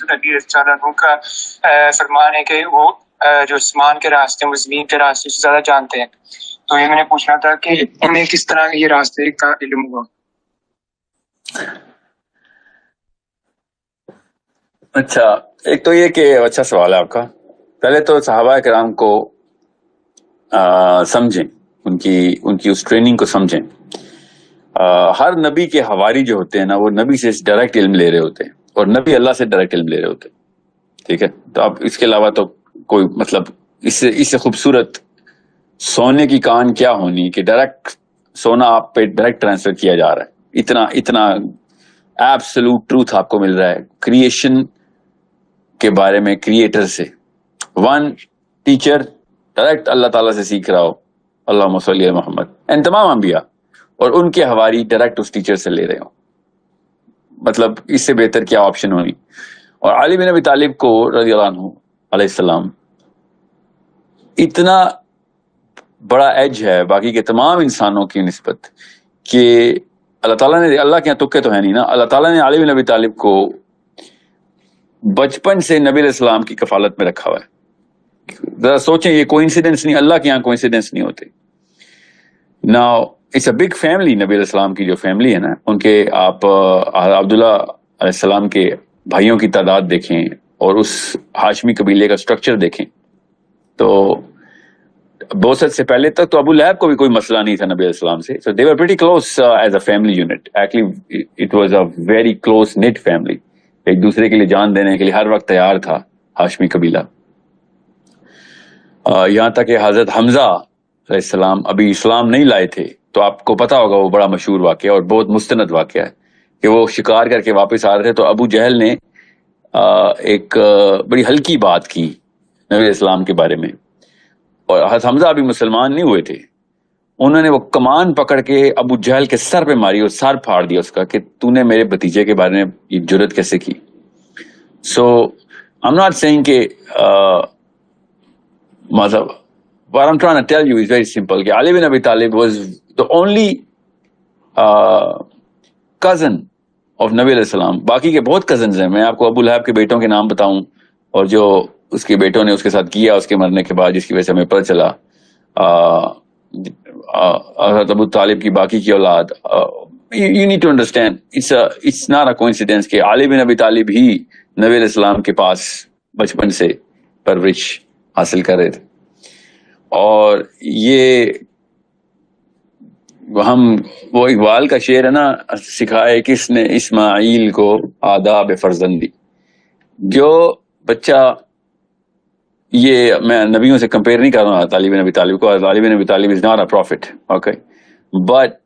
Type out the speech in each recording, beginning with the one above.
رضی اللہ عنہ کا فرمان ہے کہ وہ جو آسمان کے راستے ہیں وہ زمین کے راستے سے زیادہ جانتے ہیں. تو یہ میں نے پوچھنا تھا کہ انہیں کس طرح یہ راستے کا علم ہوا؟ اچھا، ایک تو یہ کہ اچھا سوال ہے آپ کا. پہلے تو صحابہ کرام کو سمجھیں، ان کی اس ٹریننگ کو سمجھیں. ہر نبی کے حواری جو ہوتے ہیں نا، وہ نبی سے ڈائریکٹ علم لے رہے ہوتے ہیں، اور نبی اللہ سے ڈائریکٹ علم لے رہے ہوتے ہیں. ٹھیک ہے، تو اب اس کے علاوہ تو کوئی مطلب اس سے خوبصورت سونے کی کان کیا ہونی کہ ڈائریکٹ سونا آپ پہ ڈائریکٹ ٹرانسفر کیا جا رہا ہے. اتنا ایبسولوٹ ٹروتھ آپ کو مل رہا ہے کریشن کے بارے میں، کریٹر سے. ون ٹیچر ڈائریکٹ اللہ تعالیٰ سے سیکھ رہا ہو، اللہم صلی علی محمد، اینڈ تمام انبیاء، اور ان کے حواری ڈائریکٹ اس ٹیچر سے لے رہے ہوں. مطلب اس سے بہتر کیا آپشن ہونی. اور علی بن ابی طالب کو رضی اللہ عنہ علیہ السلام اتنا بڑا ایج ہے باقی کے تمام انسانوں کی نسبت کہ اللہ تعالیٰ نے، اللہ کے یہاں تکے تو ہے نہیں نا، اللہ تعالیٰ نے علی بن ابی طالب کو بچپن سے نبی علیہ السلام کی کفالت میں رکھا ہوا ہے. ذرا سوچیں، یہ کوئنسیڈنس نہیں، اللہ کے یہاں کوئنسیڈنس نہیں ہوتے. Now it's a big family. نبی علیہ السلام کی جو فیملی ہے نا، ان کے آپ عبداللہ علیہ السلام کے بھائیوں کی تعداد دیکھیں اور اس ہاشمی قبیلے کا سٹرکچر دیکھیں تو بوست سے پہلے تک تو ابو لہب کو بھی کوئی مسئلہ نہیں تھا نبی علیہ السلام سے. So they were pretty close as a family unit. Actually it was a very close knit family. ایک دوسرے کے لیے جان دینے کے لیے ہر وقت تیار تھا ہاشمی قبیلہ. یہاں تک کہ حضرت حمزہ علیہ السلام ابھی اسلام نہیں لائے تھے، تو آپ کو پتا ہوگا وہ بڑا مشہور واقعہ اور بہت مستند واقعہ ہے کہ وہ شکار کر کے واپس آ رہے تھے تو ابو جہل نے ایک بڑی ہلکی بات کی نبی علیہ السلام کے بارے میں، اور حضرت حمزہ ابھی مسلمان نہیں ہوئے تھے. انہوں نے وہ کمان پکڑ کے ابو جہل کے سر پہ ماری اور سر پھاڑ دیا اس کا کہ تو نے میرے بھتیجے کے بارے میں یہ جرت کیسے کی. سو I'm not saying کہ مطلب what I'm trying to tell you is very simple کہ علی بن ابی طالب was the only cousin of نبی علیہ السلام. باقی کے بہت کزنز ہیں، میں آپ کو ابو لہب کے بیٹوں کے نام بتاؤں اور جو اس کے بیٹوں نے اس کے ساتھ کیا اس کے مرنے کے بعد، جس کی وجہ سے ہمیں پتہ چلا حضرت ابو طالب کی باقی کی اولاد. You need to understand it's not a coincidence کہ علی بن ابی طالب ہی نبی علیہ السلام کے پاس بچپن سے پرورش حاصل کر رہے تھے. اور یہ وہ اقبال کا شعر ہے نا، سکھائے کس نے اسماعیل کو آداب فرزندی. جو بچہ، یہ میں نبیوں سے کمپیئر نہیں کر رہا علی بن ابی طالب کو، علی bin Abi Talib is not a prophet, okay, but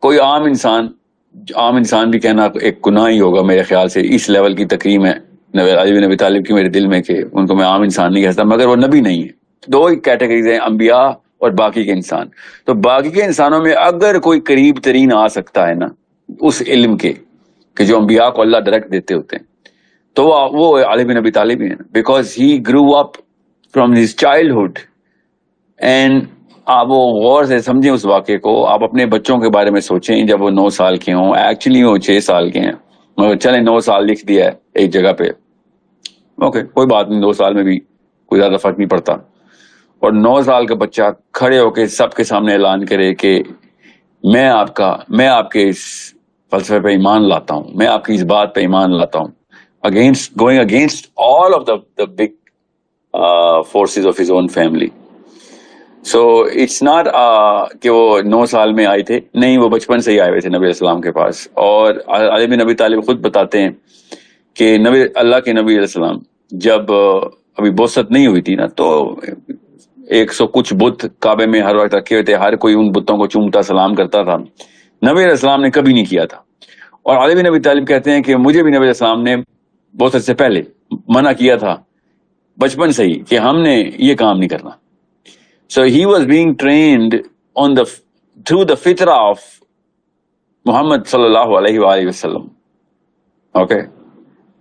کوئی عام انسان بھی کہنا ایک گناہ ہی ہوگا میرے خیال سے. اس لیول کی تکریم ہے علی بن ابی طالب کی میرے دل میں کہ ان کو میں عام انسان نہیں کہتا، مگر وہ نبی نہیں ہے. دو ہی کیٹیگریز ہیں، انبیاء اور باقی کے انسان. تو باقی کے انسانوں میں اگر کوئی قریب ترین آ سکتا ہے نا اس علم کے کہ جو انبیاء کو اللہ ڈائریکٹ دیتے ہوتے ہیں، تو وہ علی بن ابی طالب ہی ہے، because he grew up from his childhood. And آپ وہ غور سے سمجھیں اس واقعے کو. آپ اپنے بچوں کے بارے میں سوچیں جب وہ 9 سال کے ہوں، ایکچولی وہ 6 سال کے ہیں، مگر چلیں 9 سال لکھ دیا ہے ایک جگہ پہ، اوکے کوئی بات نہیں، 2 سال میں بھی کوئی زیادہ فرق نہیں پڑتا. اور 9 سال کا بچہ کھڑے ہو کے سب کے سامنے اعلان کرے کہ میں آپ کے اس فلسفے پہ ایمان لاتا ہوں، میں آپ کی اس بات پہ ایمان لاتا ہوں، going against all of the big forces of his own family. So it's not کہ وہ 9 سال میں آئے تھے، نہیں، وہ بچپن سے ہی آئے ہوئے تھے نبی علیہ السلام کے پاس. اور علی بن ابی طالب خود بتاتے ہیں کہ اللہ کے نبی علیہ السلام جب ابھی بوست نہیں ہوئی تھی نا، تو 100 کچھ بت کعبے میں ہر وقت رکھے ہوئے تھے، ہر کوئی ان بتوں کو چومتا سلام کرتا تھا. نبی علیہ السلام نے کبھی نہیں کیا تھا. اور علی بن ابی طالب کہتے ہیں کہ مجھے بھی نبی علیہ السلام نے بوست سے پہلے منع کیا تھا بچپن سے ہی کہ ہم نے یہ کام نہیں کرنا. So he was being trained through the fitrah of محمد صلی اللہ علیہ وآلہ وسلم. اوکے،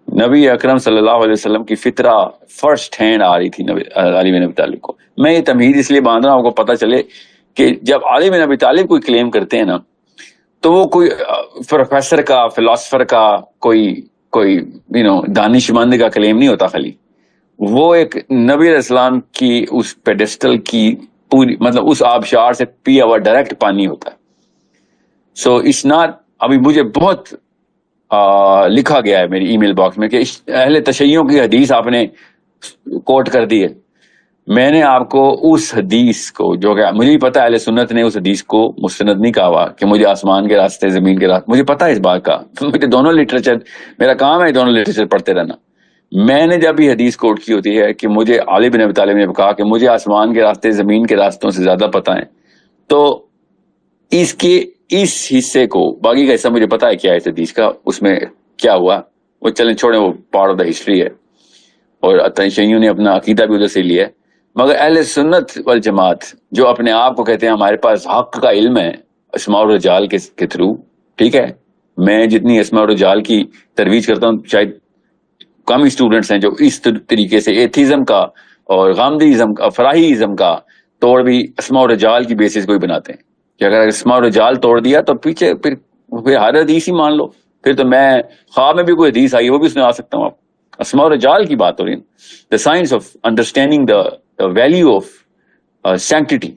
نبی اکرم صلی اللہ علیہ وسلم کی فطرہ فرسٹ ہینڈ آ رہی تھی علی بن ابی طالب کو. میں یہ تمہید اس لیے باندھ رہا ہوں کو پتہ چلے کہ جب علی بن ابی طالب کوئی کلیم کرتے ہیں نا، تو وہ کوئی پروفیسر کا، فلاسفر کا کوئی کوئی دانشمند کا کلیم نہیں ہوتا خالی، وہ ایک نبی علیہ السلام کی اس پیڈسٹل کی پوری مطلب اس آبشار سے پیا ہوا ڈائریکٹ پانی ہوتا ہے. سو اٹس ناٹ، ابھی مجھے بہت لکھا گیا ہے میری ای میل باکس میں کہ اہل تشیعوں کی حدیث آپ نے کوٹ کر دی ہے. میں نے آپ کو اس حدیث کو، جو کہ مجھے بھی پتا ہے اہل سنت نے اس حدیث کو مستند نہیں کہا ہوا کہ مجھے آسمان کے راستے زمین کے راستے، مجھے پتا ہے اس بات کا، مجھے دونوں لٹریچر، میرا کام ہے دونوں لٹریچر پڑھتے رہنا. میں نے جب یہ حدیث کوٹ کی ہوتی ہے کہ مجھے علی بن ابی طالب نے کہا کہ مجھے آسمان کے راستے زمین کے راستوں سے زیادہ پتہ ہیں، تو اس کے اس حصے کو، باقی کا حصہ مجھے پتا ہے کیا ہے اس حدیث کا، اس میں کیا ہوا وہ چلیں چھوڑیں، وہ پارٹ آف دا ہسٹری ہے، اور تشیعوں نے اپنا عقیدہ بھی ادھر سے لیا ہے. مگر اہل سنت والجماعت جو اپنے آپ کو کہتے ہیں ہمارے پاس حق کا علم ہے اسماء الرجال کے تھرو، ٹھیک ہے، میں جتنی اسماء الرجال کی ترویج کرتا ہوں شاید کم ہی اسٹوڈنٹس ہیں جو اس طریقے سے ایتھیزم کا اور غامدیزم کا، فراہیزم کا توڑ بھی اسماء الرجال کی بیسس کو ہی بناتے ہیں کہ اگر اسماء الرجال توڑ دیا تو پیچھے پھر ہر حدیث ہی مان لو، پھر تو میں خواب میں بھی کوئی حدیث آئی وہ بھی سنا سکتا ہوں آپ. اسماء الرجال کی بات ہو رہی ہے، the science of understanding the value of sanctity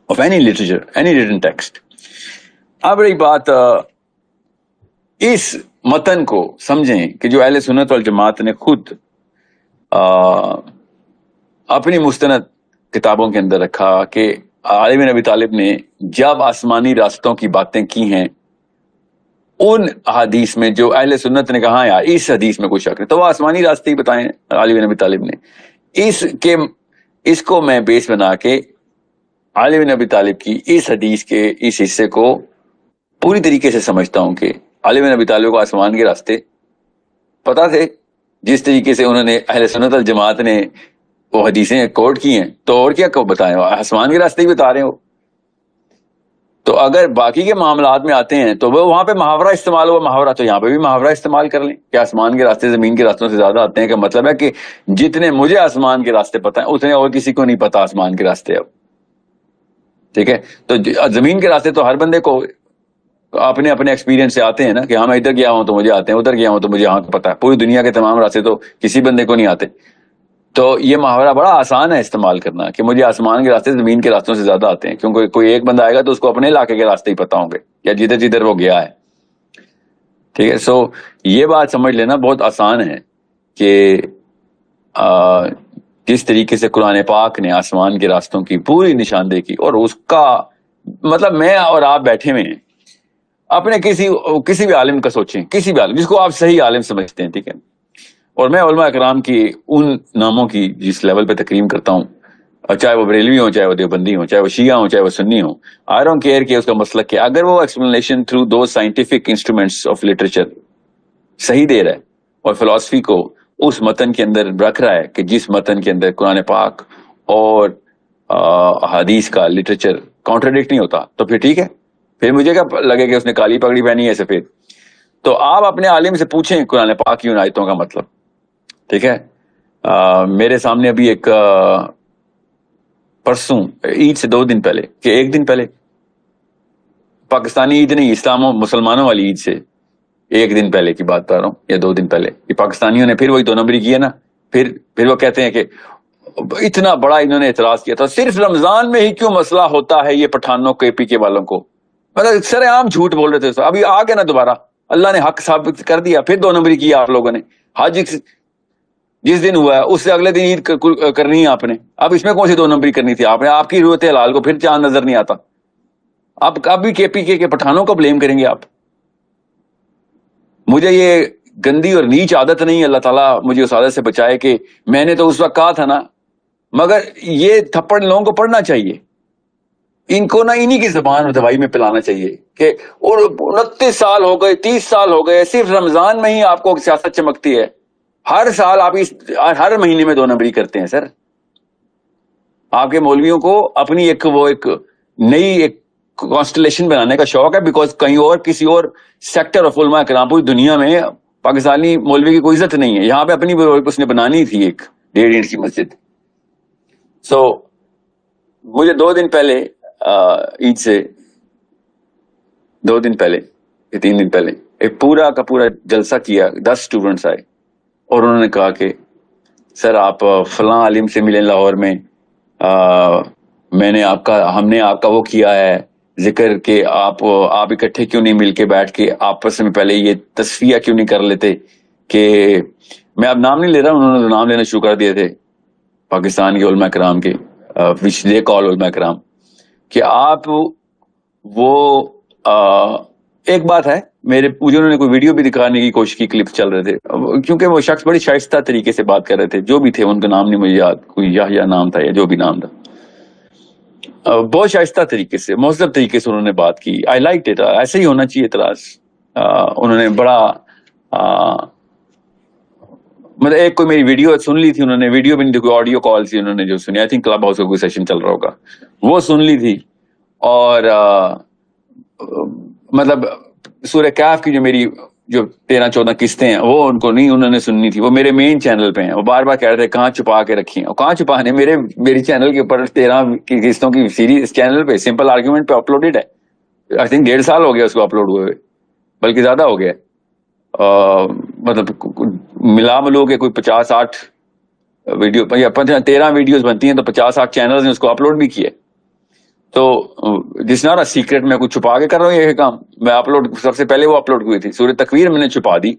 of any literature, any written text. اب رہی بات اس متن کو سمجھیں کہ جو اہل سنت والجماعت نے خود اپنی مستند کتابوں کے اندر رکھا کہ علی بن ابی طالب نے جب آسمانی راستوں کی باتیں کی ہیں ان حدیث میں جو اہل سنت نے کہا یار اس حدیث میں کوئی شک نہیں، تو وہ آسمانی راستے ہی بتائیں علی بن ابی طالب نے. اس کو میں بیس بنا کے علی بن ابی طالب کی اس حدیث کے اس حصے کو پوری طریقے سے سمجھتا ہوں کہ علی بن ابی طالب کو آسمان کے راستے پتا تھے، جس طریقے سے انہوں نے اہل سنت والجماعت نے وہ حدیثیں کوٹ کی ہیں، تو اور کیا بتائیں، آسمان کے راستے ہی بتا رہے ہو. تو اگر باقی کے معاملات میں آتے ہیں تو وہ وہاں پہ محاورہ استعمال ہوا محاورہ، تو یہاں پہ بھی محاورہ استعمال کر لیں کہ آسمان کے راستے زمین کے راستوں سے زیادہ آتے ہیں، کا مطلب ہے کہ جتنے مجھے آسمان کے راستے پتہ ہیں اتنے اور کسی کو نہیں پتا آسمان کے راستے. اب ٹھیک ہے، تو زمین کے راستے تو ہر بندے کو اپنے اپنے ایکسپیرینس سے آتے ہیں نا، کہ ہاں میں ادھر گیا ہوں تو مجھے آتے ہیں، ادھر گیا ہوں تو مجھے یہاں پتا ہے. پوری دنیا کے تمام راستے تو کسی بندے کو نہیں آتے. تو یہ محاورہ بڑا آسان ہے استعمال کرنا کہ مجھے آسمان کے راستے زمین کے راستوں سے زیادہ آتے ہیں، کیونکہ کوئی ایک بندہ آئے گا تو اس کو اپنے علاقے کے راستے ہی پتا ہوں گے یا جدھر جدھر وہ گیا ہے. ٹھیک ہے، سو یہ بات سمجھ لینا بہت آسان ہے کہ کس طریقے سے قرآن پاک نے آسمان کے راستوں کی پوری نشاندہی کی، اور اس کا مطلب میں اور آپ بیٹھے ہوئے ہیں، اپنے کسی بھی عالم کا سوچیں، کسی بھی عالم جس کو آپ صحیح عالم سمجھتے ہیں، ٹھیک ہے. اور میں علماء اکرام کی ان ناموں کی جس لیول پہ تکریم کرتا ہوں، چاہے وہ بریلوی ہوں، چاہے وہ دیوبندی ہوں، چاہے وہ شیعہ ہوں، چاہے وہ سنی ہوں، آئی ڈونٹ کیئر کہ اس کا مسلک کیا، اگر وہ explanation through those scientific instruments of literature صحیح دے رہا ہے اور فلسفی کو اس متن کے اندر رکھ رہا ہے کہ جس متن کے اندر قرآن پاک اور حدیث کا لٹریچر کانٹراڈکٹ نہیں ہوتا، تو پھر ٹھیک ہے، پھر مجھے کیا لگے کہ اس نے کالی پگڑی پہنی ہے سفید. تو آپ اپنے عالم سے پوچھیں قرآن پاک کی ان آیتوں کا مطلب. ٹھیک ہے، میرے سامنے ابھی ایک پرسوں عید سے 2 دن پہلے کہ 1 دن پہلے، پاکستانی عید نہیں، اسلام و مسلمانوں والی عید سے 1 دن پہلے کی بات کر رہا ہوں یا 2 دن پہلے، یہ پاکستانیوں نے پھر وہی 2 نمبری کیا نا. پھر وہ کہتے ہیں کہ اتنا بڑا انہوں نے اعتراض کیا تھا، صرف رمضان میں ہی کیوں مسئلہ ہوتا ہے یہ پٹھانوں کے پی کے والوں کو، مطلب سر عام جھوٹ بول رہے تھے. ابھی آ گیا نا دوبارہ، اللہ نے حق ثابت کر دیا، پھر 2 نمبری کیا آپ لوگوں نے. حج جس دن ہوا ہے اس سے اگلے دن عید کرنی ہے آپ نے، اب اس میں کون سی 2 نمبری کرنی تھی آپ نے؟ آپ کی رویت حلال کو پھر چاند نظر نہیں آتا. اب بھی کے پی کے پٹھانوں کو بلیم کریں گے آپ. مجھے یہ گندی اور نیچ عادت نہیں، اللہ تعالیٰ مجھے اس عادت سے بچائے کہ میں نے تو اس وقت کہا تھا نا، مگر یہ تھپڑ لوگوں کو پڑھنا چاہیے، ان کو نا انہی کی زبان اور دوائی میں پلانا چاہیے کہ اور 29 سال ہو گئے، 30 سال ہو گئے، صرف رمضان میں ہی آپ کو سیاست چمکتی ہے، ہر سال آپ ہر مہینے میں 2 نمبری کرتے ہیں. سر آپ کے مولویوں کو اپنی ایک نئی ایک کانسٹلیشن بنانے کا شوق ہے، بیکاز کہیں اور کسی اور سیکٹر آف علماء کرام پوری دنیا میں پاکستانی مولوی کی کوئی عزت نہیں ہے، یہاں پہ اپنی اس نے بنانی تھی ایک 1.5 اینٹ کی مسجد. سو مجھے 2 دن پہلے عید سے 2 دن پہلے 3 دن پہلے ایک پورا کا پورا جلسہ کیا, 10 اسٹوڈنٹس آئے اور انہوں نے کہا کہ سر آپ فلاں عالم سے ملیں لاہور میں, ہم نے آپ کا وہ کیا ہے ذکر کہ آپ اکٹھے کیوں نہیں مل کے بیٹھ کے آپس میں پہلے یہ تصفیہ کیوں نہیں کر لیتے, کہ میں اب نام نہیں لے رہا, انہوں نے نام لینا شروع کر دیے تھے پاکستان کے علماء کرام کے, which they call علماء کرام, کہ آپ وہ ایک بات ہے مجھے انہوں نے کوئی ویڈیو بھی دکھانے کی کوشش کی, کلپ چل رہے تھے, کیونکہ وہ شخص بڑی شائستہ طریقے سے بات کر رہے تھے, جو بھی تھے ان کا نام نہیں مجھے یاد, کوئی یا نام تھا یا جو بھی نام تھا, بہت شائستہ طریقے سے مہذب طریقے سے انہوں نے بات کی. آئی لائک اٹ, ایسے ہی ہونا چاہیے اعتراض. انہوں نے بڑا مطلب ایک کوئی میری ویڈیو سن لی تھی انہوں نے, ویڈیو بھی نہیں, کوئی آڈیو کال تھی انہوں نے جو سنی, آئی تھنک کلب ہاؤس کا کوئی سیشن چل رہا ہوگا, وہ سن لی تھی. اور مطلب سورہ کہف کی جو 13-14 قسطیں ہیں وہ ان کو نہیں انہوں نے سننی تھی, وہ میرے مین چینل پہ ہیں. وہ بار بار کہہ رہے تھے کہاں چھپا کے رکھی ہیں, اور کہاں چھپانے, میری چینل کے اوپر 13 کی قسطوں کی سیریز اس چینل پہ سمپل آرگیومنٹ پہ اپلوڈیڈ ہے. آئی تھنک 1.5 سال ہو گیا اس کو اپلوڈ ہوئے, بلکہ زیادہ ہو گیا. مطلب ملا ملو کے کوئی 50-60 ویڈیو یا 13 ویڈیوز بنتی ہیں تو 50-60 چینلز نے اس کو اپلوڈ بھی کیے. تو جس نہ سیکرٹ میں کچھ چھپا کے کر رہا ہوں یہ کام, میں اپلوڈ سب سے پہلے وہ اپلوڈ ہوئی تھی. سورہ تکویر میں نے چھپا دی,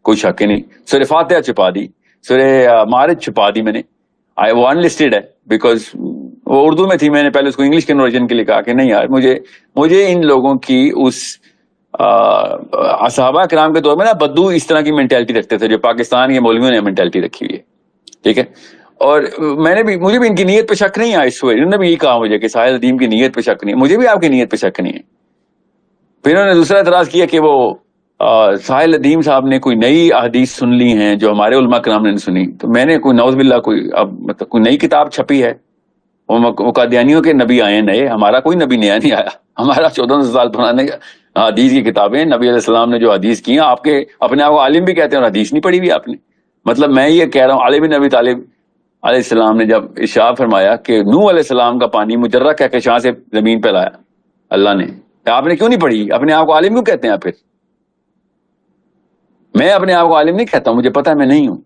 کوئی شک ہی نہیں. سورہ فاتحہ چھپا دی, سورہ مارج چھپا دی میں نے, وہ ان لسٹڈ ہے بیکاز وہ اردو میں تھی. میں نے پہلے اس کو انگلش کنورژن کے لیے کہا کہ نہیں یار, مجھے ان لوگوں کی اس صحابہ کرام کے دور میں نا بدو اس طرح کی مینٹیلٹی رکھتے تھے جو پاکستان کے مولویوں نے مینٹیلٹی رکھی ہوئی ہے, ٹھیک ہے. اور مجھے بھی ان کی نیت پہ شک نہیں ہے. اس انہوں نے بھی یہ کہا مجھے کہ ساحل ندیم کی نیت پہ شک نہیں ہے, مجھے بھی آپ کی نیت پہ شک نہیں ہے. پھر انہوں نے دوسرا اعتراض کیا کہ وہ ساحل ندیم صاحب نے کوئی نئی احادیث سن لی ہیں جو ہمارے علماء کرام نے نہیں سنی. تو میں نے کوئی نعوذ باللہ مطلب کوئی نئی کتاب چھپی ہے, وہ قادیانیوں کے نبی آئے نئے, ہمارا کوئی نبی نیا نہیں آیا. ہمارا 1400 سال پرانے حدیث کی کتابیں, نبی علیہ السلام نے جو حدیث کی ہیں, آپ کے اپنے آپ کو عالم بھی کہتے ہیں اور حدیث نہیں پڑھی ہوئی آپ نے. مطلب میں یہ کہہ رہا ہوں, علی بن ابی طالب علیہ السلام نے جب ارشاد فرمایا کہ نوح علیہ السلام کا پانی مجرہ کہہ کے شاہ سے زمین پہ لایا اللہ نے, آپ نے کیوں نہیں پڑھی؟ اپنے آپ کو عالم کیوں کہتے ہیں آپ؟ پھر میں اپنے آپ کو عالم نہیں کہتا ہوں, مجھے پتا ہے میں نہیں ہوں.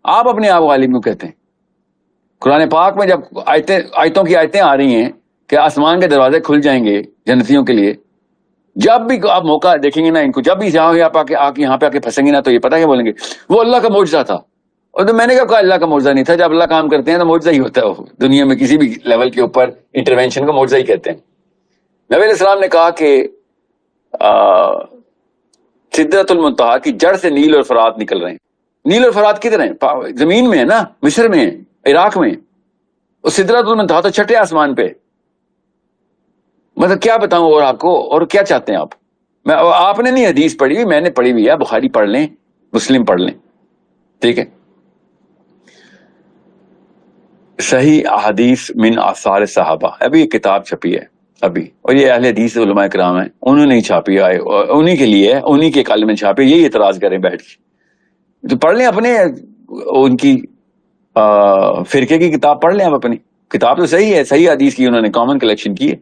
آپ اپنے آپ کو عالم کیوں کہتے ہیں؟ قرآن پاک میں جب آیتوں کی آیتیں آ رہی ہیں کہ آسمان کے دروازے کھل جائیں گے جنتیوں کے لیے, جب بھی آپ موقع دیکھیں گے نا ان کو, جب بھی جاؤ گے آپ یہاں پہ آ کے پھنسیں گے نا, تو یہ پتا کیا بولیں گے, وہ اللہ کا معجزہ تھا. اور تو میں نے کہا اللہ کا معجزہ نہیں تھا, جب اللہ کام کرتے ہیں تو معجزہ ہی ہوتا ہے. وہ دنیا میں کسی بھی لیول کے اوپر انٹروینشن کو معجزہ ہی کہتے ہیں. نبی علیہ السلام نے کہا کہ سدرۃ المنتہا کی جڑ سے نیل اور فرات نکل رہے ہیں. نیل اور فرات کدھر ہیں؟ زمین میں ہے نا, مصر میں, عراق میں. اور سدرۃ المنتہا تو چھٹے آسمان پہ. مطلب کیا بتاؤں اور آپ کو, اور کیا چاہتے ہیں آپ؟ آپ نے نہیں حدیث پڑھی ہوئی, میں نے پڑھی ہوئی ہے. بخاری پڑھ لیں, مسلم پڑھ لیں, ٹھیک ہے. صحیح احادیث من آثار صحابہ, ابھی ایک کتاب چھپی ہے ابھی, اور یہ اہل حدیث علماء کرام ہیں, انہوں نے ہی چھاپی ہے, انہی کے لیے ہے, انہی کے کالم میں چھاپی. یہی اعتراض کریں بیٹھ کے, تو پڑھ لیں اپنے ان کی فرقے کی کتاب پڑھ لیں آپ. اپنی کتاب تو صحیح ہے, صحیح حدیث کی انہوں نے کامن کلیکشن کی ہے.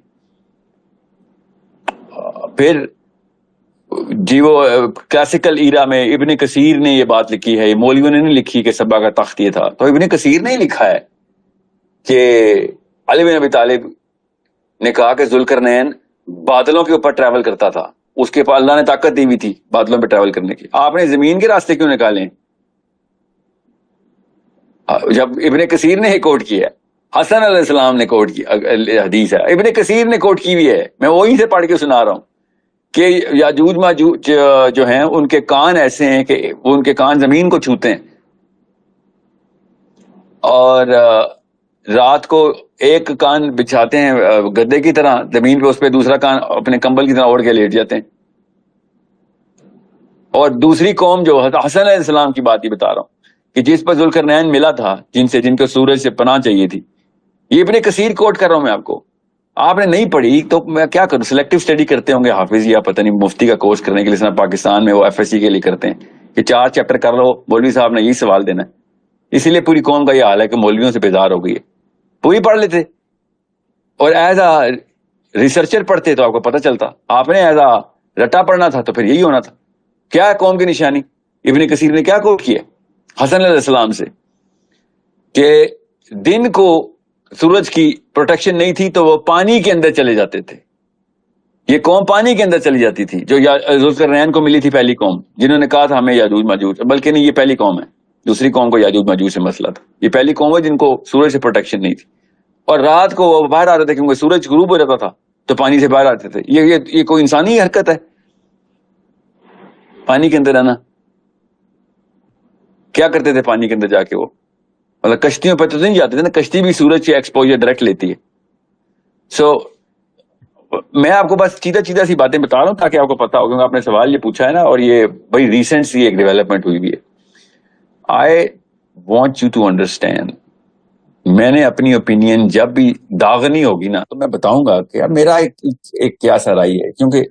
پھر جی وہ کلاسیکل ایرا میں ابن کثیر نے یہ بات لکھی ہے, یہ مولویوں نے نہیں لکھی کہ سبا کا تخت یہ تھا. تو ابن کثیر نے ہی لکھا ہے کہ علی بن ابی طالب نے کہا کہ ذوالقرنین بادلوں کے اوپر ٹریول کرتا تھا, اس کے پاس اللہ نے طاقت دی ہوئی تھی بادلوں پہ ٹریول کرنے کی. آپ نے زمین کے راستے کیوں نکالے؟ جب ابن کثیر نے یہ کوٹ کیا ہے, حسن علیہ السلام نے کوٹ کی حدیث ہے, ابن کثیر نے کوٹ کی ہوئی ہے, میں وہیں سے پڑھ کے سنا رہا ہوں کہ یاجوج ماجوج جو ہیں ان کے کان ایسے ہیں کہ ان کے کان زمین کو چھوتے ہیں, اور رات کو ایک کان بچھاتے ہیں گدے کی طرح زمین پہ, اس پہ دوسرا کان اپنے کمبل کی طرح اوڑھ کے لیٹ جاتے ہیں. اور دوسری قوم جو حسن علیہ السلام کی بات ہی بتا رہا ہوں کہ جس پر ذوالقرنین ملا تھا, جن کو سورج سے پناہ چاہیے تھی, یہ ابن کثیر کوٹ کر رہا ہوں میں آپ کو. آپ نے نہیں پڑھی تو میں کیا کروں, سلیکٹو اسٹڈی کرتے ہوں گے حافظ یا پتہ نہیں مفتی کا کورس کرنے کے لیے, پاکستان میں وہ ایف ایس سی کے لیے کرتے ہیں کہ 4 چیپٹر کر لو, مولوی صاحب نے یہی سوال دینا ہے. اسی لیے پوری قوم کا یہ حال ہے کہ مولویوں سے بیزار ہو گئی ہے. پوری پڑھ لیتے اور ایز اے ریسرچر پڑھتے تو آپ کو پتہ چلتا. آپ نے ایز اے رٹا پڑھنا تھا تو پھر یہی ہونا تھا. کیا ہے قوم کی نشانی؟ ابن کثیر نے کیا کوٹ کیا حسن علیہ السلام سے کہ دن کو سورج کی پروٹیکشن نہیں تھی تو وہ پانی کے اندر چلے جاتے تھے. یہ قوم پانی کے اندر چلی جاتی تھی جو ذوالقرنین کو ملی تھی پہلی قوم, جنہوں نے کہا تھا ہمیں یاجوج ماجوج, بلکہ نہیں, یہ پہلی قوم ہے. دوسری قوم کو یاجوج ماجوج سے مسئلہ تھا. یہ پہلی قوم ہے جن کو سورج سے پروٹیکشن نہیں تھی, اور رات کو وہ باہر آ رہے تھے کیونکہ سورج غروب ہو جاتا تھا تو پانی سے باہر آتے تھے. یہ کوئی انسانی حرکت ہے پانی کے اندر رہنا؟ کیا کرتے تھے پانی کے اندر جا کے؟ وہ مطلب کشتیوں پہ تو نہیں جاتے تھے نا, کشتی بھی سورج کی ایکسپوجر ڈائریکٹ لیتی ہے. سو میں آپ کو بس چیدہ سی باتیں بتا رہا ہوں تاکہ آپ کو پتا ہو, کیونکہ آپ نے سوال یہ پوچھا ہے نا, اور یہ بڑی ریسنٹ سی ایک ڈیولپمنٹ ہوئی بھی ہے. I want you to understand, میں نے اپنی اوپینین جب بھی داغنی ہوگی نا تو میں بتاؤں گا کہ میرا ایک کیا سا رائے ہے, کیونکہ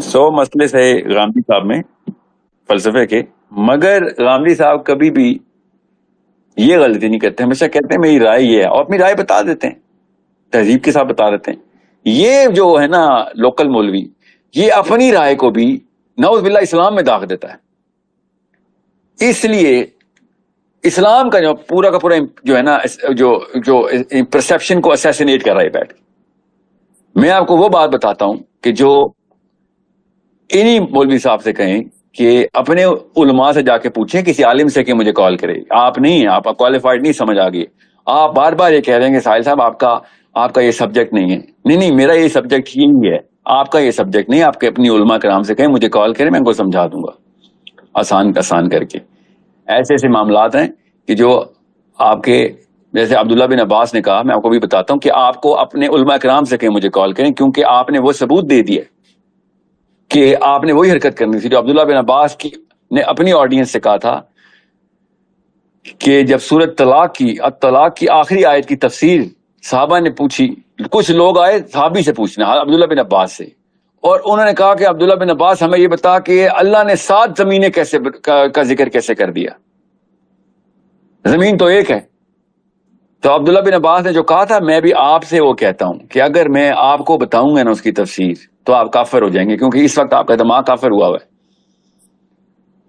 100 مسئلے سے غامدی صاحب میں فلسفے کے, مگر غامدی صاحب کبھی بھی یہ غلطی نہیں کرتے, ہمیشہ کہتے ہیں میری رائے یہ ہے, اور اپنی رائے بتا دیتے ہیں, تہذیب کے ساتھ بتا دیتے ہیں. یہ جو ہے نا لوکل مولوی, یہ اپنی رائے کو بھی نعوذ باللہ اسلام میں داغ دیتا ہے. اس لیے اسلام کا جو پورا کا پورا جو ہے نا جو پرسپشن کو اسیسینیٹ کر رہا ہے بیٹھ. میں آپ کو وہ بات بتاتا ہوں کہ جو انہی مولوی صاحب سے کہیں کہ اپنے علماء سے جا کے پوچھیں, کسی عالم سے کہ مجھے کال کرے. آپ نہیں ہیں, آپ کوالیفائڈ نہیں سمجھ آ گئی. آپ بار بار یہ کہہ رہے ہیں کہ ساحل صاحب آپ کا یہ سبجیکٹ نہیں ہے. نہیں, میرا یہ سبجیکٹ یہی ہے, آپ کا یہ سبجیکٹ نہیں. آپ کے اپنی علماء کرام سے کہیں مجھے کال کریں, میں ان کو سمجھا دوں گا آسان کر کے. ایسے ایسے معاملات ہیں کہ جو آپ کے, جیسے عبداللہ بن عباس نے کہا, میں آپ کو بھی بتاتا ہوں کہ آپ کو اپنے علماء کرام سے کہیں مجھے کال کریں, کیونکہ آپ نے وہ ثبوت دے دیا کہ آپ نے وہی حرکت کرنی تھی جو عبداللہ بن عباس نے اپنی آڈینس سے کہا تھا کہ جب سورۃ طلاق کی آخری آیت کی تفسیر صحابہ نے پوچھی, کچھ لوگ آئے صحابی سے پوچھنا, عبداللہ بن عباس سے, اور انہوں نے کہا کہ عبداللہ بن عباس ہمیں یہ بتا کہ اللہ نے 7 زمینیں کا ذکر کیسے کر دیا, زمین تو ایک ہے. تو عبداللہ بن عباس نے جو کہا تھا, میں بھی آپ سے وہ کہتا ہوں کہ اگر میں آپ کو بتاؤں گا نا اس کی تفسیر تو آپ کافر ہو جائیں گے, کیونکہ اس وقت آپ کا دماغ کافر ہوا ہے.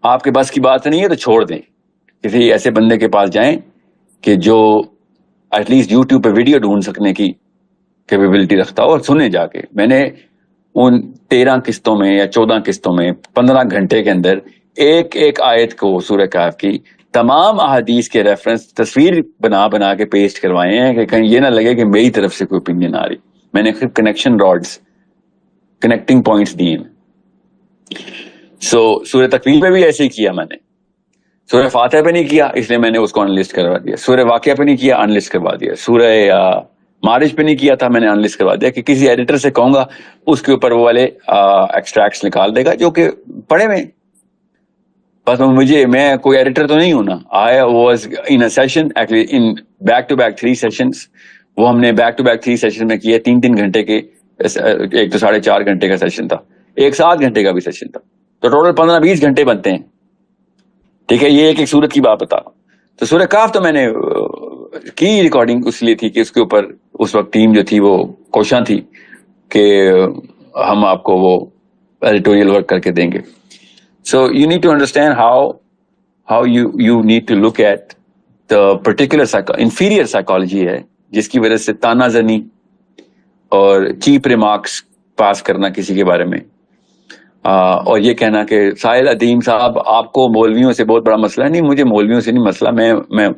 آپ کے بس کی بات نہیں ہے تو چھوڑ دیں, کسی ایسے بندے کے پاس جائیں کہ جو ایٹ لیسٹ یوٹیوب پہ ویڈیو ڈھونڈ سکنے کی کیپیبلٹی رکھتا ہو, اور سنیں جا کے. میں نے ان 13 قسطوں میں یا 14 قسطوں میں 15 گھنٹے کے اندر ایک آیت کو سورہ کہف کی تمام احادیث کے ریفرنس تصویر بنا کے پیسٹ کروائے ہیں کہ کہیں یہ نہ لگے کہ میری طرف سے کوئی اوپینین آ رہی. میں نے صرف کنیکشن راڈز, کنیکٹنگ پوائنٹس دیے ہیں. سورہ تکویر پہ بھی ایسے ہی کیا میں نے, سورہ فاتحہ پہ نہیں کیا اس لیے میں نے اس کو انلسٹ کروا دیا, سورہ واقعہ پہ نہیں کیا انلسٹ کروا دیا, سورہ معارج پہ نہیں کیا تھا میں نے انلسٹ کروا دیا کہ کسی ایڈیٹر سے کہوں گا اس کے اوپر وہ والے ایکسٹریکٹس نکال دے گا جو کہ پڑھے میں. بس میں کوئی ایڈیٹر تو نہیں ہوں نا. I was in a session actually in back to back 3 sessions, وہ ہم نے بیک ٹو بیک 3 سیشن میں کیے, 3 گھنٹے کے, ایک تو 4.5 گھنٹے کا سیشن تھا, ایک 7 گھنٹے کا بھی سیشن تھا, تو ٹوٹل 15-20 گھنٹے بنتے ہیں. ٹھیک ہے, یہ ایک صورت کی بات بتا. تو سورہ کہف تو میں نے کی ریکارڈنگ اس لیے تھی کہ اس کے اوپر اس وقت ٹیم جو تھی وہ کوشاں تھی کہ ہم آپ کو وہ ایڈیٹوریل ورک کر کے دیں گے. So you need to understand how you need to look at the particular inferior psychology ہے جس کی وجہ سے تانا زنی اور چیپ ریمارکس پاس کرنا کسی کے بارے میں, اور یہ کہنا کہ ساحل عدیم صاحب آپ کو مولویوں سے بہت بڑا مسئلہ ہے. نہیں, مجھے مولویوں سے نہیں مسئلہ, میں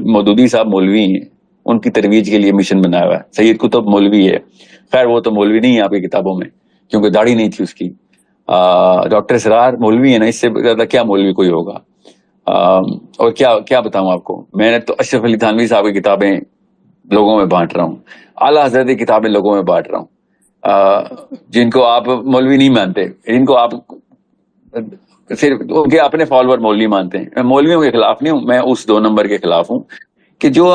مودودی صاحب مولوی ہیں, ان کی ترویج کے لیے مشن بنایا ہوا ہے. سید قطب مولوی ہے, خیر وہ تو مولوی نہیں ہے آپ کی کتابوں میں کیونکہ داڑھی نہیں تھی اس کی. ڈاکٹر اسرار مولوی ہے نا, اس سے زیادہ کیا مولوی کوئی ہوگا. اور کیا بتاؤں آپ کو, میں نے تو اشرف علی تھانوی صاحب کی کتابیں لوگوں میں بانٹ رہا ہوں, اعلیٰ حضرت کی کتابیں لوگوں میں بانٹ رہا ہوں, جن کو آپ مولوی نہیں مانتے, جن کو آپ صرف ان کے اپنے فالوور مولوی مانتے ہیں. میں مولویوں کے خلاف نہیں ہوں, میں اس 2 نمبر کے خلاف ہوں کہ جو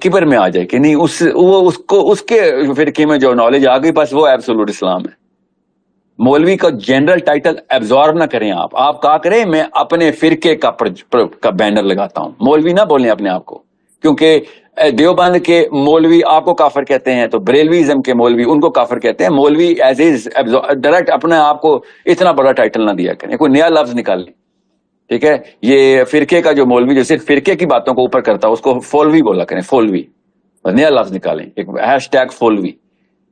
کبر میں آ جائے کہ نہیں اس کے فرقے میں جو نالج آ گئی بس وہ ایبسولوٹ اسلام ہے. مولوی کا جنرل ٹائٹل ایبزارب نہ کریں آپ کہا کریں میں اپنے فرقے کا بینر لگاتا ہوں. مولوی نہ بولیں اپنے آپ کو, کیونکہ دیوبند کے مولوی آپ کو کافر کہتے ہیں تو بریلویزم کے مولوی ان کو کافر کہتے ہیں. مولوی ایز از ڈائریکٹ اپنے آپ کو اتنا بڑا ٹائٹل نہ دیا کریں, کوئی نیا لفظ نکال لیں, ٹھیک ہے. یہ فرقے کا جو مولوی جو صرف فرقے کی باتوں کو اوپر کرتا ہے اس کو فولوی بولا کریں, فولوی, نیا لفظ نکالیں, ایک ہیش ٹیگ فولوی,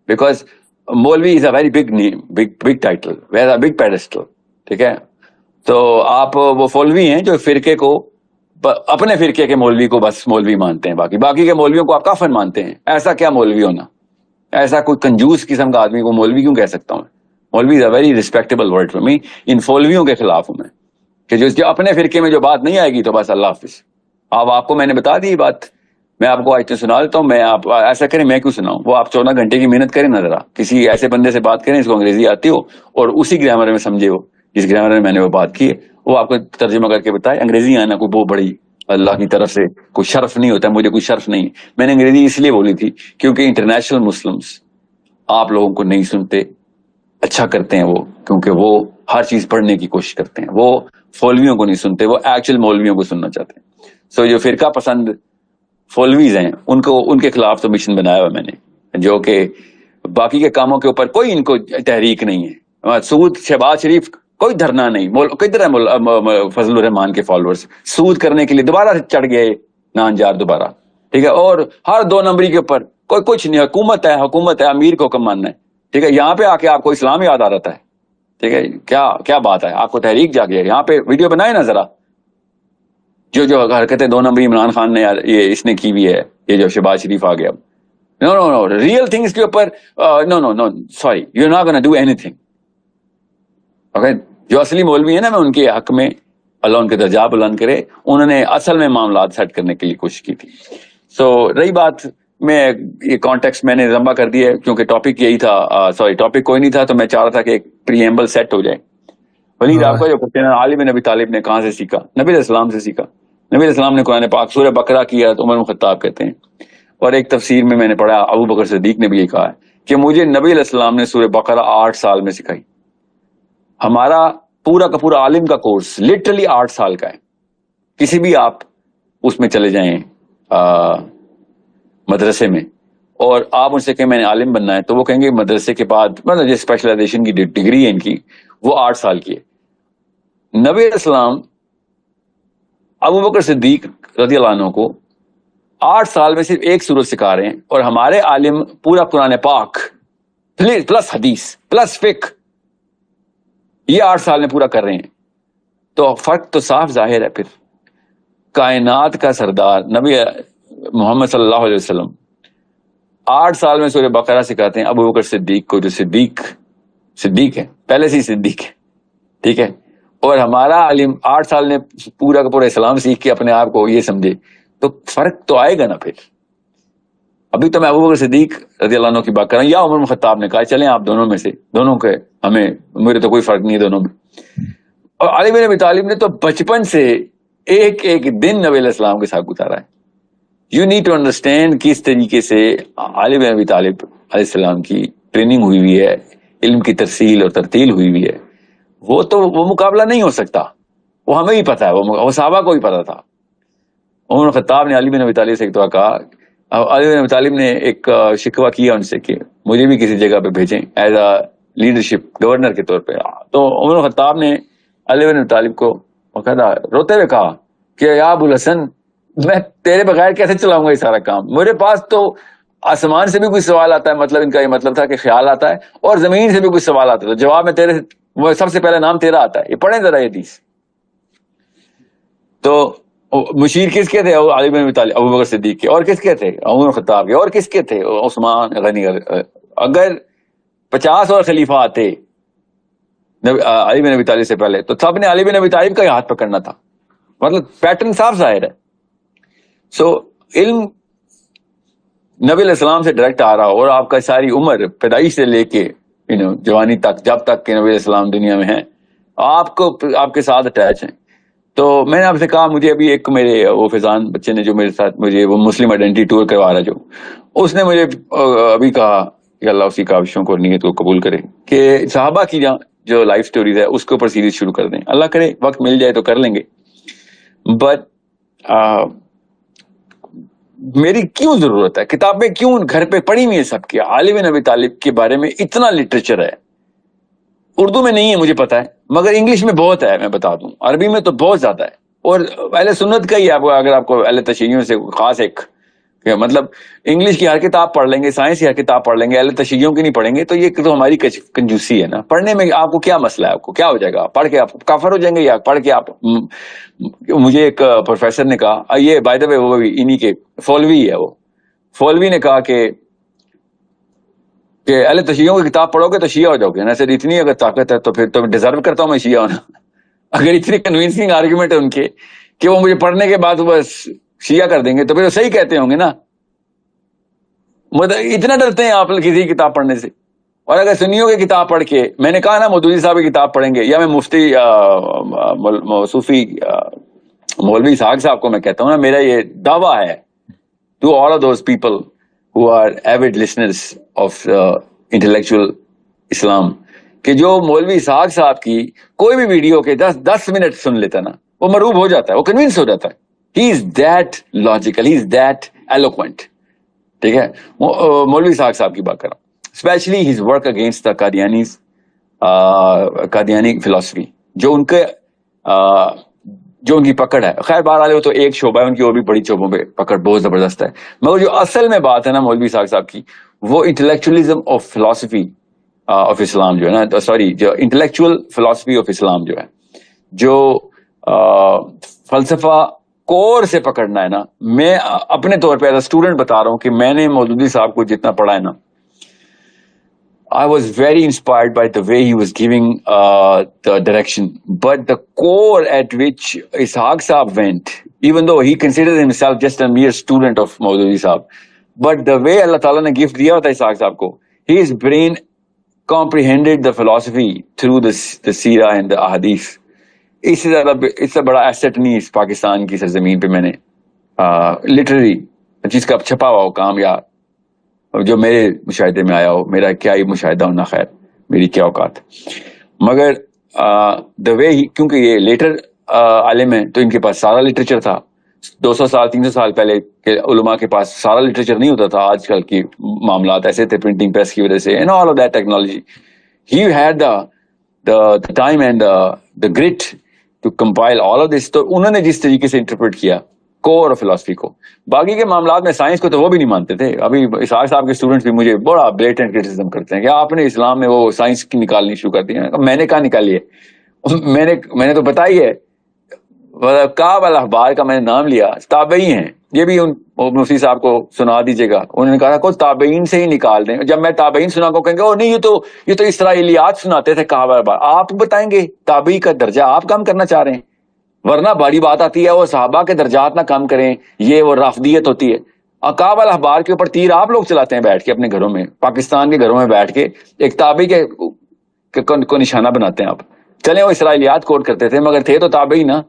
because maulvi is a very big name, big title, where a big pedestal, ٹھیک ہے. تو آپ وہ فولوی ہیں جو فرقے کو, اپنے فرقے کے مولوی کو بس مولوی مانتے ہیں, باقی کے مولویوں کو آپ کافر مانتے ہیں. ایسا کیا مولوی ہونا, ایسا کوئی کنجوس قسم کا آدمی کو مولوی کیوں کہہ سکتا ہوں؟ Maulvi is a very respectable word for me. ان فولویوں کے خلاف ہوں میں کہ جو اپنے فرقے میں جو بات نہیں آئے گی تو بس اللہ حافظ. آپ کو میں نے بتا دی بات, میں آپ کو آیتیں سنا دیتا ہوں, میں آپ ایسا کریں, میں کیوں سناؤں, وہ آپ 14 گھنٹے کی محنت کریں نا, ذرا کسی ایسے بندے سے بات کریں اس کو انگریزی آتی ہو اور اسی گرامر میں سمجھے ہو جس گرامر میں نے وہ بات کی ہے, وہ آپ کو ترجمہ کر کے بتائے. انگریزی آنا کوئی بہت بڑی اللہ کی طرف سے کوئی شرف نہیں ہوتا, مجھے کوئی شرف نہیں. میں نے انگریزی اس لیے بولی تھی کیونکہ انٹرنیشنل مسلمس آپ لوگوں کو نہیں سنتے, اچھا کرتے ہیں وہ, کیونکہ وہ ہر چیز پڑھنے کی کوشش کرتے ہیں. وہ فولویوں کو نہیں سنتے, وہ ایکچوئل مولویوں کو سننا چاہتے ہیں. سو جو فرقہ پسند فولویز ہیں ان کے خلاف تو مشن بنایا ہوا میں نے, جو کہ باقی کے کاموں کے اوپر کوئی ان کو تحریک نہیں ہے. سود شہباز شریف کوئی دھرنا نہیں, کدھر ہے فضل الرحمان کے فالوورز سود کرنے کے لیے دوبارہ چڑھ گئے نانجار دوبارہ, ٹھیک ہے. اور ہر 2 نمبری کے اوپر کوئی کچھ نہیں, حکومت ہے, امیر کو حکم ماننا ہے, ٹھیک ہے. یہاں پہ آ کے آپ کو اسلام یاد آ رہتا ہے, ٹھیک ہے. کیا بات ہے, آپ کو تحریک جا گئی. یہاں پہ ویڈیو بنائے نا ذرا, جو حرکتیں 2 نمبری عمران خان نے اس نے کی ہوئی ہے, یہ جو شہباز شریف آ گیا. نو ریئل تھنگس کے اوپر no sorry, you not gonna do anything. Okay, جو اصلی مولوی ہیں نا, میں ان کے حق میں اللہ ان کے درجات بلند کرے, انہوں نے اصل میں معاملات سیٹ کرنے کے لیے کوشش کی تھی. سو رہی بات, میں یہ کانٹیکس میں نے لمبا کر دیا کیونکہ ٹاپک یہی تھا, سوری ٹاپک کوئی نہیں تھا, تو میں چاہ رہا تھا کہ ایک پریمبل سیٹ ہو جائے. ولید آپ کا جو کوشچن ہے علی بن ابی طالب نے کہاں سے سیکھا؟ نبی علیہ السلام سے سیکھا. نبی علیہ السلام نے قرآن پاک سورہ بقرہ کیا تو عمر بن خطاب کہتے ہیں, اور ایک تفسیر میں نے پڑھا ابو بکر صدیق نے بھی یہ کہا ہے کہ مجھے نبی علیہ السلام نے سورہ بقرہ 8 سال میں سکھائی. ہمارا پورا کا پورا عالم کا کورس لٹرلی 8 سال کا ہے. کسی بھی آپ اس میں چلے جائیں مدرسے میں, اور آپ ان سے کہیں میں نے عالم بننا ہے, تو وہ کہیں گے مدرسے کے بعد مطلب جو اسپیشلائزیشن کی ڈگری ہے ان کی وہ 8 سال کی ہے. نبی علیہ السلام ابو بکر صدیق رضی اللہ عنہ کو 8 سال میں صرف ایک سورت سکھا رہے ہیں, اور ہمارے عالم پورا قرآن پاک پلس حدیث پلس فقہ یہ 8 سال میں پورا کر رہے ہیں. تو فرق تو صاف ظاہر ہے. پھر کائنات کا سردار نبی محمد صلی اللہ علیہ وسلم 8 سال میں سورہ بقرہ سکھاتے ہیں ابو بکر صدیق کو, جو صدیق ہے, پہلے سے ہی صدیق ہے, ٹھیک ہے. اور ہمارا عالم 8 سال نے پورا کا پورا اسلام سیکھ کے اپنے آپ کو یہ سمجھے, تو فرق تو آئے گا نا. پھر ابھی تو میں ابو بکر صدیق رضی اللہ عنہ کی بات کر رہا ہوں, یا عمر بن خطاب نے کہا چلیں آپ دونوں میں سے, دونوں کے ہمیں میرے تو کوئی فرق نہیں دونوں میں. اور علی بن ابی طالب نے تو بچپن سے ایک دن نبی علیہ السلام کے ساتھ گزارا ہے. یو نیڈ ٹو انڈرسٹینڈ کس طریقے سے علی بن ابی طالب علیہ السلام کی ٹریننگ ہوئی ہے, علم کی ترسیل اور ترتیل ہوئی ہے. وہ مقابلہ نہیں ہو سکتا, وہ ہمیں ہی پتا ہے, وہ صحابہ کو ہی پتا تھا. عمر بن خطاب نے علی بن ابی طالب سے ایک دعا کہا, علی بن ابی طالب نے ایک شکوہ کیا ان سے کہ مجھے بھی کسی جگہ پہ بھیجیں ایز اے لیڈرشپ گورنر کے طور پہ. تو عمر بن خطاب نے علی بن ابی طالب کو روتے ہوئے کہا کہ یا ابو الحسن, میں تیرے بغیر کیسے چلاؤں گا یہ سارا کام؟ میرے پاس تو آسمان سے بھی کوئی سوال آتا ہے, مطلب ان کا یہ مطلب تھا کہ خیال آتا ہے, اور زمین سے بھی کوئی سوال آتا ہے تو جواب میں تیرے, وہ سب سے پہلے نام تیرا آتا ہے. یہ پڑھیں ذرا یہ حدیث. تو مشیر کس کے تھے؟ علی بن ابی طالب, ابو بکر صدیق کے. اور کس کے تھے؟ عمر بن خطاب کے. اور کس کے تھے؟ عثمان غنی. اگر 50 اور خلیفہ آتے علی بن ابی طالب سے پہلے تو سب نے علی بن ابی طالب کا ہی ہاتھ پکڑنا تھا. مطلب پیٹرن صاف ظاہر ہے. سو علم نبی علیہ السلام سے ڈائریکٹ آ رہا ہو, اور آپ کا ساری عمر پیدائش سے لے کے جوانی تک, جب تک کہ نبی علیہ السلام دنیا میں ہیں, آپ کے ساتھ اٹیچ ہیں. تو میں نے آپ سے کہا, مجھے ابھی ایک میرے وہ فیضان بچے نے جو میرے ساتھ مجھے وہ مسلم آئیڈینٹی ٹور کروا رہا, جو اس نے مجھے ابھی کہا کہ اللہ اسی کاوشوں کو اور نیت کو قبول کرے کہ صحابہ کی جو لائف سٹوریز ہے اس کے اوپر سیریز شروع کر دیں. اللہ کرے وقت مل جائے تو کر لیں گے. بٹ میری کیوں ضرورت ہے؟ کتابیں کیوں گھر پہ پڑھی ہوئی ہیں سب کی؟ علی بن ابی طالب کے بارے میں اتنا لٹریچر ہے، اردو میں نہیں ہے مجھے پتا ہے، مگر انگلش میں بہت ہے، میں بتا دوں عربی میں تو بہت زیادہ ہے، اور اہل سنت کا ہی ہے، اگر آپ کو اہل تشیعوں سے خاص ایک مطلب انگلش کی ہر کتاب پڑھ لیں گے، سائنس کی ہر کتاب پڑھ لیں گے، اہل تشیعوں کی نہیں پڑھیں گے، تو یہ تو ہماری کنجوسی ہے نا۔ پڑھنے میں آپ کو کیا مسئلہ ہے؟ آپ کو کیا ہو جائے گا؟ پڑھ کے آپ کافر ہو جائیں گے، یا پڑھ کے آپ مجھے ایک پروفیسر نے کہا، یہ بائی دا وے وہ انہی کے فولوی ہے، وہ فولوی نے کہا کہ اہل تشیعوں کی کتاب پڑھو گے تو شیعہ ہو جاؤ گے نا۔ سر اتنی اگر طاقت ہے تو پھر تو ڈیزرو کرتا ہوں میں شیعہ ہونا، اگر اتنی کنوینسنگ آرگومنٹ ہے ان کے کہ وہ مجھے پڑھنے کے بعد بس شیعہ کر دیں گے، تو پھر وہ صحیح کہتے ہوں گے نا۔ مطلب اتنا ڈرتے ہیں آپ کسی کتاب پڑھنے سے؟ اور اگر سنیوں کی کتاب پڑھ کے، میں نے کہا نا مودودی صاحب کی کتاب پڑھیں گے، یا میں مفتی صوفی مولوی اسحاق صاحب کو میں کہتا ہوں نا، میرا یہ دعویٰ ہے to all of those people who are avid listeners of intellectual Islam، کہ جو مولوی اسحاق صاحب کی کوئی بھی ویڈیو کے 10 منٹ سن لیتا نا، وہ مرعوب ہو جاتا ہے، وہ کنوینس ہو جاتا ہے۔ he is that logical, he is that eloquent، ٹھیک ہے۔ مولوی اسحاق صاحب کی بات کر رہا ہوں، especially his work against the Qadiani فلسفی، جو ان کی پکڑ ہے۔ خیر بہرحال وہ تو ایک شعبہ ہے، ان کی اور بھی بڑی شعبوں پہ پکڑ بہت زبردست ہے، مگر جو اصل میں بات ہے نا مولوی اسحاق صاحب کی، وہ انٹلیکچولیزم آف فلسفی آف اسلام جو ہے نا، سوری جو انٹلیکچوئل فلسفی آف اسلام جو ہے، جو فلسفہ کور سے پکڑنا ہے نا۔ میں اپنے طور پہ ایز اے اسٹوڈنٹ بتا رہا ہوں کہ میں نے مودودی صاحب کو جتنا پڑھا ہے نا، I was very inspired by the way he was giving the direction. But the core at which Ishaq Saab went, even though he considered himself just a mere student of Maududi Saab, but the way Allah Ta'ala ne gift diya tha Ishaq Saab ko, his brain comprehended the philosophy through the seerah and the ahadith. اس سے بڑا asset نہیں اس پاکستان کی سرزمین پہ میں نے literary جس کا چھپا ہوا ہو کام، یا جو میرے مشاہدے میں آیا ہو، میرا کیا ہی مشاہدہ ہونا، خیر میری کیا اوقات، مگر دا وے ہی، کیونکہ یہ لیٹر عالم ہے تو ان کے پاس سارا لٹریچر تھا۔ 200 سال 300 سال پہلے کے علماء کے پاس سارا لٹریچر نہیں ہوتا تھا، آج کل کی معاملات ایسے تھے پرنٹنگ پریس کی وجہ سے and all of that technology. He had the time and the grit to compile all of this۔ تو انہوں نے جس طریقے سے انٹرپریٹ کیا کور آف فلسفی کو، باقی کے معاملات میں سائنس کو تو وہ بھی نہیں مانتے تھے۔ ابھی اسحاق صاحب کے اسٹوڈنٹس بھی مجھے بڑا بلیٹنٹ کرٹیسزم کرتے ہیں کہ آپ نے اسلام میں وہ سائنس کی نکالنی شروع کر دی ہے۔ میں نے کہاں نکالی ہے؟ میں نے تو بتائی ہے، کعب الاحبار کا میں نے نام لیا، تابعی ہیں، یہ بھی مفتی صاحب کو سنا دیجیے گا، انہوں نے کہا کوئی تابعین سے ہی نکال دیں۔ جب میں تابعین سنا کو کہیں گے او نہیں یہ تو اسرائیلیات سناتے تھے کعب الاحبار، آپ بتائیں گے تابعی کا درجہ آپ کم کرنا چاہ رہے ہیں؟ ورنہ بڑی بات آتی ہے وہ صحابہ کے درجات نہ کم کریں، یہ وہ رافضیت ہوتی ہے۔ کعب الاحبار کے اوپر تیر آپ لوگ چلاتے ہیں بیٹھ کے اپنے گھروں میں، پاکستان کے گھروں میں بیٹھ کے ایک تابعی کو نشانہ بناتے ہیں آپ۔ چلیں وہ اسرائیلیات کوٹ کرتے تھے مگر تھے تو تابعی نا۔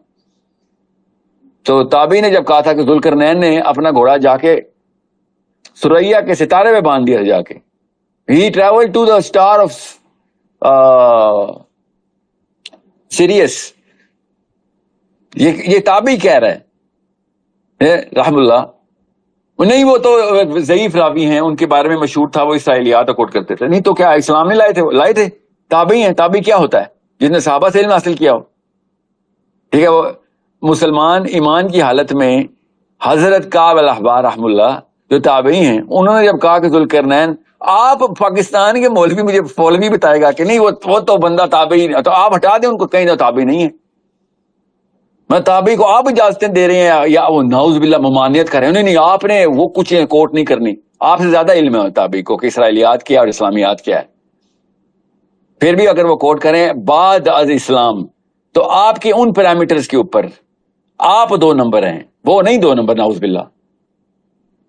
تو تابعی نے جب کہا تھا کہ ذوالقرنین نے اپنا گھوڑا جا کے سریا کے ستارے پہ باندھ دیا جا کے، ہی travel to the star of Sirius, یہ تابعی کہہ رہا ہے رحم اللہ۔ نہیں وہ تو ضعیف راوی ہیں، ان کے بارے میں مشہور تھا وہ اسرائیلیات کوٹ کرتے تھے۔ نہیں تو کیا اسلام نے لائے تھے؟ تابعی ہیں۔ تابعی کیا ہوتا ہے؟ جس نے صحابہ سے علم حاصل کیا ہو، ٹھیک ہے۔ وہ مسلمان ایمان کی حالت میں حضرت کعب الاحبار رحم اللہ جو تابعی ہیں، انہوں نے جب کہا کہ ذوالقرنین، آپ پاکستان کے مولوی مجھے مولوی بتائے گا کہ نہیں وہ تو بندہ تابعی، تو آپ ہٹا دیں ان کو، کہیں تو تابعی نہیں ہے۔ میں تابعی کو آپ اجازتیں دے رہے ہیں یا وہ نعوذ باللہ ممانعت کر رہے ہیں؟ نہیں آپ نے وہ کچھ کوٹ نہیں کرنی، آپ سے زیادہ علم ہے تابعی کو کہ اسرائیلیات کیا اور اسلامیات کیا ہے۔ پھر بھی اگر وہ کوٹ کریں بعد از اسلام، تو آپ کے ان پیرامیٹرز کے اوپر آپ 2 نمبر ہیں، وہ نہیں 2 نمبر نعوذ باللہ۔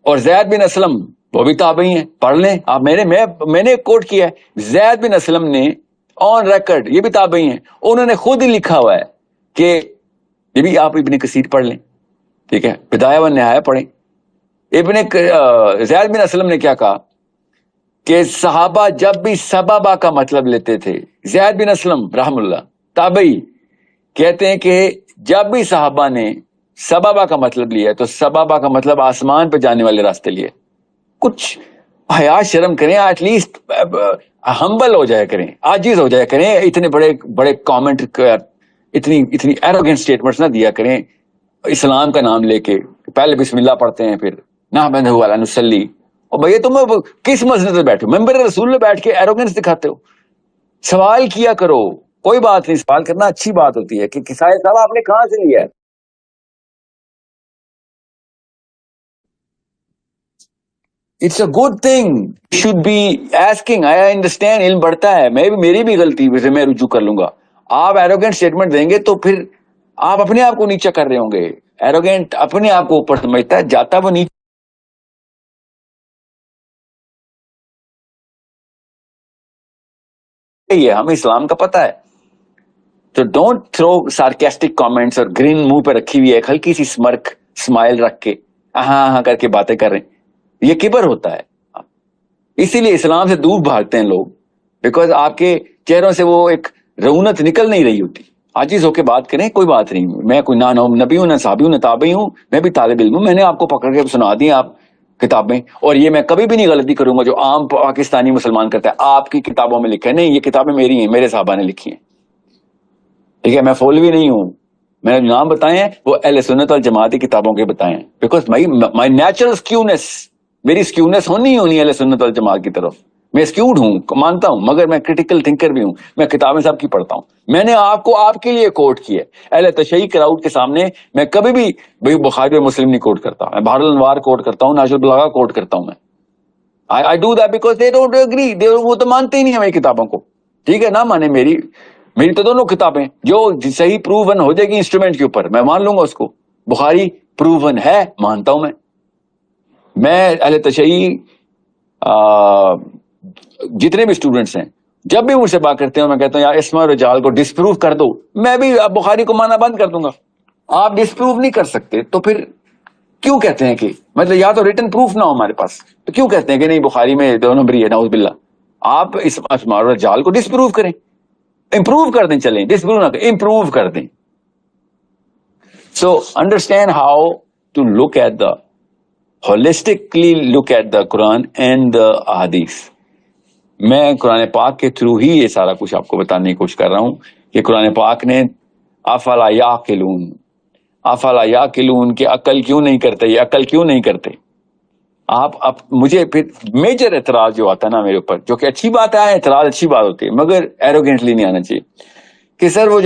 اور زید بن اسلم وہ بھی تابعی ہیں، پڑھ لیں آپ، میں نے کوٹ کیا ہے، زید بن اسلم نے آن ریکارڈ، یہ بھی تابعی ہیں، انہوں نے خود ہی لکھا ہوا ہے کہ یہ بھی آپ ابن کثیر پڑھ لیں، ٹھیک ہے، بدایہ و نہایہ پڑھیں۔ زید بن اسلم نے کیا کہا کہ صحابہ جب بھی سببہ کا مطلب لیتے تھے، زید بن اسلم رحم اللہ تابعی کہتے ہیں کہ جب بھی صحابہ نے سبابا کا مطلب لیا ہے تو سبابا کا مطلب آسمان پہ جانے والے راستے لیے. کچھ حیا شرم کریں, ایٹ لیسٹ ہمبل ہو جایا کریں, عاجز ہو جایا کریں. اتنے بڑے بڑے کامنٹ, اتنی ایروگنٹ سٹیٹمنٹس نہ دیا کریں اسلام کا نام لے کے. پہلے بسم اللہ پڑھتے ہیں, پھر نحمدہ و نصلی. اور بھیا تم کس مسجد میں بیٹھے ہو؟ ممبر رسول میں بیٹھ کے ایروگنس دکھاتے ہو. سوال کیا کرو, کوئی بات نہیں, سوال کرنا اچھی بات ہوتی ہے کہ کسائے صاحب آپ نے کہاں سے لیا ہے. It's a good thing, should be asking. I understand, علم بڑھتا ہے, میری بھی غلطی سے میں رجوع کر لوں گا. آپ ایروگنٹ اسٹیٹمنٹ دیں گے تو پھر آپ اپنے آپ کو نیچا کر رہے ہوں گے. ایروگنٹ اپنے آپ کو اوپر سمجھتا ہے, جاتا وہ نیچے. ہمیں اسلام کا پتہ ہے. تو ڈونٹ تھرو سارکیسٹک کامنٹس اور گرین منہ پہ رکھی ہوئی ہے, ایک ہلکی سی اسمرک اسمائل رکھ کے ہاں ہاں کر کے باتیں کر رہے ہیں. یہ کبر ہوتا ہے. اسی لیے اسلام سے دور بھاگتے ہیں لوگ, بیکاز آپ کے چہروں سے وہ ایک رونت نکل نہیں رہی ہوتی. عاجز ہو کے بات کریں, کوئی بات نہیں. میں کوئی نہ نبی ہوں, نہ صحابی ہوں, نہ تابعی ہوں, میں بھی طالب علم ہوں. میں نے آپ کو پکڑ کے سنا دی آپ کتابیں, اور یہ میں کبھی بھی نہیں غلطی کروں گا جو عام پاکستانی مسلمان کرتا ہے. آپ کی کتابوں میں لکھا ہے, نہیں, یہ کتابیں میری ہیں, میرے صحابہ نے لکھی ہیں. ٹھیک ہے, میں فولوی نہیں ہوں. میں نے نام بتائے ہیں وہ اہل سنت والجماعت کی کتابوں کے بتائے ہیں, بیکاز مائی نیچرل سکیونیس, میری سکیونیس ہونی اہل سنت والجماعت کی طرف. میں سکیوڈ ہوں, مانتا ہوں, مگر میں کریٹیکل تھنکر بھی ہوں. میں کتابیں سب کی پڑھتا ہوں. میں نے آپ کو آپ کے لیے کوٹ کیا ہے. اہل تشیع کراؤڈ کے سامنے میں کبھی بھی بخاری اور مسلم نہیں کوٹ کرتا. میں بحر الانوار کوٹ کرتا ہوں, ناجر البلاغہ کوٹ کرتا ہوں. میں I do that because they don't agree. وہ تو مانتے ہی نہیں ہماری کتابوں کو. ٹھیک ہے, نہ مانے میری تو دونوں کتابیں جو صحیح پروون ہو جائے گی انسٹرومنٹ کے اوپر, میں مان لوں گا اس کو. بخاری پروون ہے, مانتا ہوں. میں اہل تشیع جتنے بھی اسٹوڈنٹس ہیں, جب بھی مجھ سے بات کرتے ہیں میں کہتا ہوں یار اسماء رجال کو ڈسپروو کر دو. میں بھی اب بخاری کو مانا بند کر دوں گا. آپ ڈسپروو نہیں کر سکتے تو پھر کیوں کہتے ہیں کہ مطلب یا تو ریٹن پروف نہ ہو ہمارے پاس, تو کیوں کہتے ہیں کہ نہیں بخاری میں دو نمبری ہے, نعوذ باللہ. آپ اس اسماء الرجال کو ڈسپروو کریں, امپروو کر دیں. چلیں, ڈسپروو نہ کریں, امپروو کر دیں. So understand how to look at the holistically look at the Quran and the ahadith. میں قرآن پاک کے تھرو ہی یہ سارا کچھ آپ کو بتانے کی کوشش کر رہا ہوں کہ قرآن پاک نے افلا یعقلون, افلا یعقلون کہ عقل کیوں نہیں کرتے, یہ عقل کیوں نہیں کرتے. آپ مجھے پھر میجر اعتراض جو آتا ہے نا میرے اوپر, جو کہ اچھی بات ہے, اعتراض اچھی بات ہوتی ہے, مگر ایروگینٹلی نہیں آنا چاہیے کہ سر وہ جو